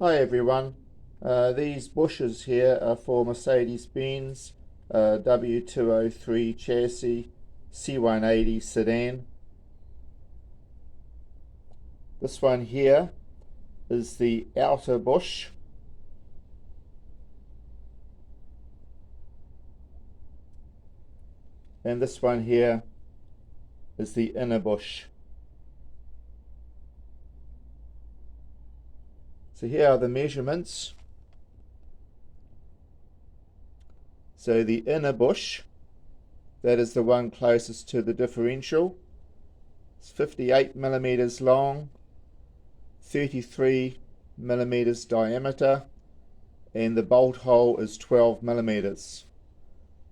Hi everyone, these bushes here are for Mercedes-Benz W203 chassis C180 sedan. This one here is the outer bush, and this one here is the inner bush. So here are the measurements. So the inner bush, that is the one closest to the differential, it's 58 millimeters long, 33 millimeters diameter, and the bolt hole is 12 millimeters.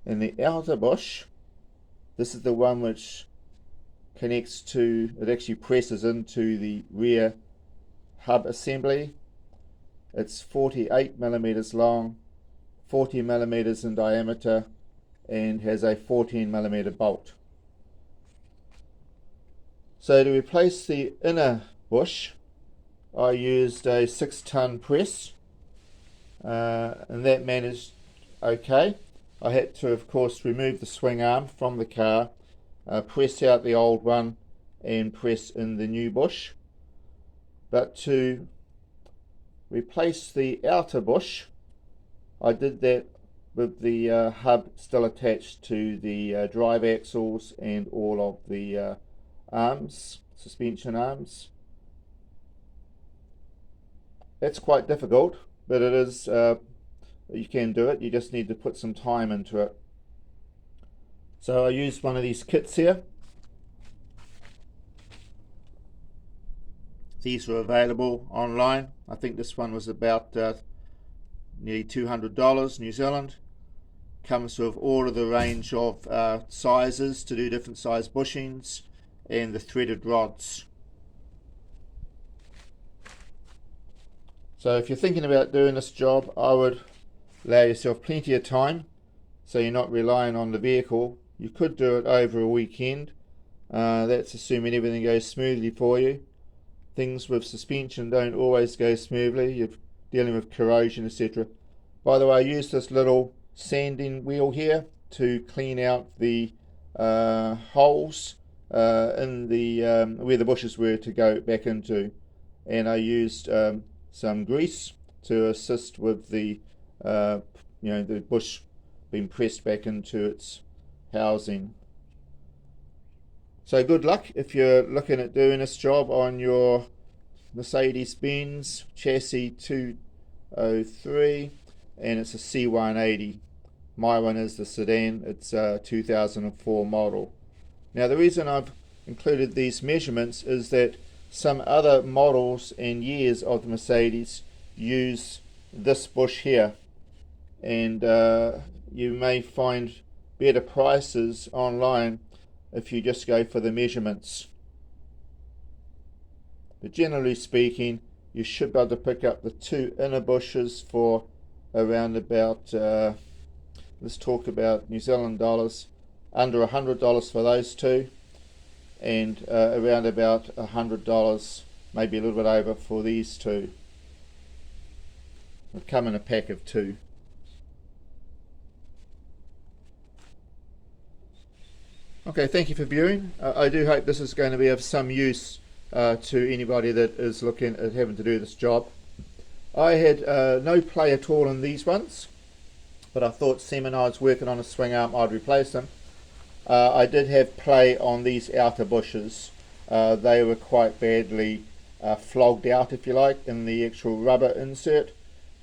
And the outer bush, this is the one which connects to, it actually presses into the rear hub assembly. It's 48 millimeters long, 40 millimeters in diameter, and has a 14 millimeter bolt. So to replace the inner bush, I used a 6-ton press, and that managed okay. I had to, of course, remove the swing arm from the car, press out the old one, and press in the new bush. But to replace the outer bush, I did that with the hub still attached to the drive axles and all of the arms, suspension arms. That's quite difficult, but it is, you can do it. You just need to put some time into it. So I used one of these kits here. These were available online. I think this one was about nearly $200 New Zealand. Comes with all of the range of sizes to do different size bushings and the threaded rods. So if you're thinking about doing this job, I would allow yourself plenty of time so you're not relying on the vehicle. You could do it over a weekend. That's assuming everything goes smoothly for you. Things with suspension don't always go smoothly. You're dealing with corrosion, etc. By the way, I used this little sanding wheel here to clean out the holes in the where the bushes were to go back into, and I used some grease to assist with the the bush being pressed back into its housing. So good luck if you're looking at doing this job on your Mercedes-Benz chassis 203, and it's a C180. My one is the sedan. It's a 2004 model. Now the reason I've included these measurements is that some other models and years of the Mercedes use this bush here, and you may find better prices online if you just go for the measurements. But generally speaking, you should be able to pick up the two inner bushes for around about, let's talk about New Zealand dollars, under $100 for those two, and around about $100, maybe a little bit over, for these two. They come in a pack of two. Okay, thank you for viewing. I do hope this is going to be of some use to anybody that is looking at having to do this job. I had no play at all in these ones, but I thought seeing I was working on a swing arm, I'd replace them. I did have play on these outer bushes. They were quite badly flogged out, if you like, in the actual rubber insert.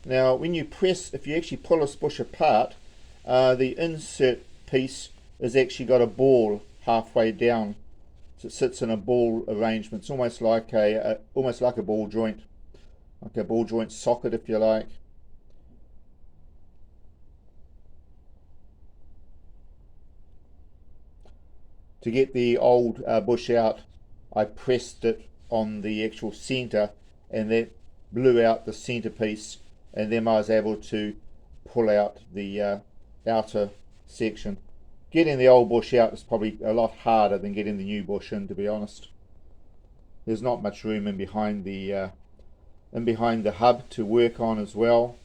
Now when you press, if you actually pull this bush apart, the insert piece has actually got a ball halfway down, so it sits in a ball arrangement. It's almost like a ball joint, like a ball joint socket, if you like. To get the old bush out, I pressed it on the actual center, and that blew out the center piece, and then I was able to pull out the outer section. Getting the old bush out is probably a lot harder than getting the new bush in, to be honest. There's not much room in behind the in behind the hub to work on as well.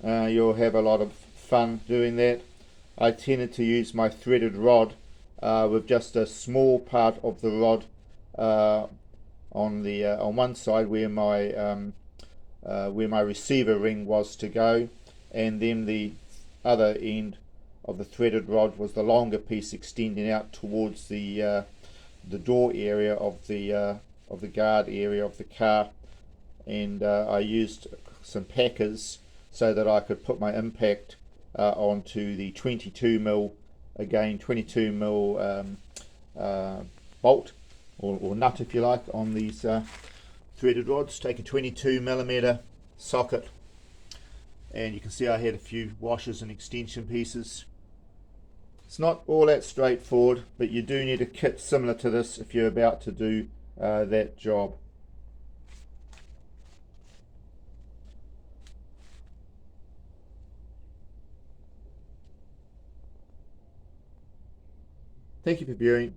You'll have a lot of fun doing that. I tended to use my threaded rod with just a small part of the rod on one side where my receiver ring was to go, and then the other end of the threaded rod was the longer piece extending out towards the door area of the guard area of the car. And I used some packers so that I could put my impact onto the 22mm, again 22mm bolt or nut, if you like, on these threaded rods. Take a 22mm socket, and you can see I had a few washers and extension pieces. It's not all that straightforward, but you do need a kit similar to this if you're about to do that job. Thank you for viewing.